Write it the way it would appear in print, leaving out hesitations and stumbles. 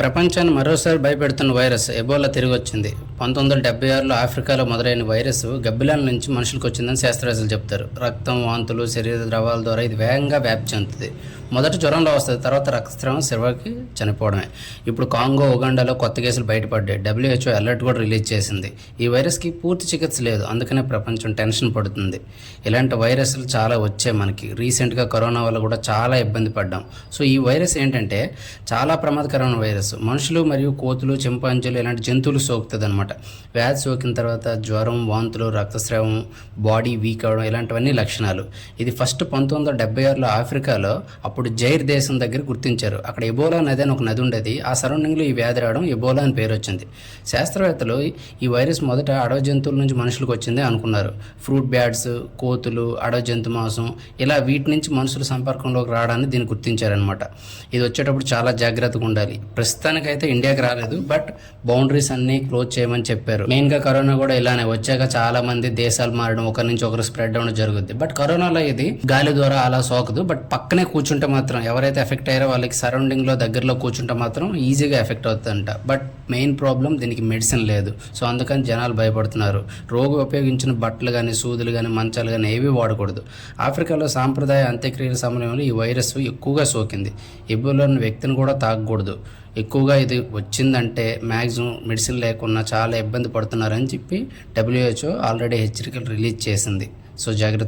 ప్రపంచాన్ని మరోసారి భయపెడుతున్న virus Ebola తిరిగి వచ్చింది. 1976లో ఆఫ్రికాలో మొదలైన వైరస్ గబ్బిలాల నుంచి మనుషులకు వచ్చిందని శాస్త్రవేత్తలు చెప్తారు. రక్తం, వాంతులు, శరీర ద్రవాల ద్వారా ఇది వేగంగా వ్యాప్తి చెందుతుంది. మొదట జ్వరంలో వస్తుంది, తర్వాత రక్తస్రావం, చివరికి చనిపోవడమే. ఇప్పుడు కాంగో, ఉగాండాలో కొత్త కేసులు బయటపడ్డాయి. WHO అలర్ట్ కూడా రిలీజ్ చేసింది. ఈ వైరస్కి పూర్తి చికిత్స లేదు, అందుకనే ప్రపంచం టెన్షన్ పడుతుంది. ఇలాంటి వైరస్లు చాలా వచ్చాయి మనకి. రీసెంట్గా కరోనా వల్ల కూడా చాలా ఇబ్బంది పడ్డాం. సో ఈ వైరస్ ఏంటంటే చాలా ప్రమాదకరమైన వైరస్. మనుషులు మరియు కోతులు, చింపాంజీలు ఇలాంటి జంతువులు సోకుతుంది అనమాట. వ్యాధి సోకిన తర్వాత జ్వరం, వాంతులు, రక్తస్రావం, బాడీ వీక్ అవడం ఇలాంటివన్నీ లక్షణాలు. ఇది ఫస్ట్ 1976లో ఆఫ్రికాలో అప్పుడు జైర్ దేశం దగ్గర గుర్తించారు. అక్కడ ఎబోలా నది అని ఒక నది ఉండేది. ఆ సరౌండింగ్లో ఈ వ్యాధి రావడం ఎబోలా అని పేరు వచ్చింది. శాస్త్రవేత్తలు ఈ వైరస్ మొదట అడవి జంతువుల నుంచి మనుషులకు వచ్చిందే అనుకున్నారు. ఫ్రూట్ బ్యాట్స్, కోతులు, అడవి జంతు మాంసం ఇలా వీటి నుంచి మనుషుల సంపర్కంలోకి రావడాన్ని దీన్ని గుర్తించారనమాట. ఇది వచ్చేటప్పుడు చాలా జాగ్రత్తగా ఉండాలి. ప్రస్తుతానికైతే ఇండియాకి రాలేదు, బట్ బౌండరీస్ అన్నీ క్లోజ్ చేయమని చెప్పారు. మెయిన్గా కరోనా కూడా ఇలానే వచ్చాక చాలా మంది దేశాలు మారడం, ఒకరి నుంచి ఒకరు స్ప్రెడ్ అవ్వడం జరుగుద్ది. బట్ కరోనాలో ఇది గాలి ద్వారా అలా సోకదు. బట్ పక్కనే కూర్చుంటే మాత్రం ఎవరైతే ఎఫెక్ట్ అయ్యారో వాళ్ళకి సరౌండింగ్లో దగ్గరలో కూర్చుంటే మాత్రం ఈజీగా ఎఫెక్ట్ అవుతుందంట. బట్ మెయిన్ ప్రాబ్లం దీనికి మెడిసిన్ లేదు. సో అందుకని జనాలు భయపడుతున్నారు. రోగి ఉపయోగించిన బట్టలు కానీ, సూదులు కానీ, మంచాలు కానీ ఏవి వాడకూడదు. ఆఫ్రికాలో సాంప్రదాయ అంత్యక్రియల సమయంలో ఈ వైరస్ ఎక్కువగా సోకింది. ఎబోలాని వ్యక్తిని కూడా తాకకూడదు. ఎక్కువగా ఇది వచ్చిందంటే మ్యాక్సిమం మెడిసిన్ లేకుండా చాలా ఇబ్బంది పడుతున్నారని చెప్పి WHO ఆల్రెడీ హెచ్చరికలు రిలీజ్ చేసింది. సో జాగ్రత్త.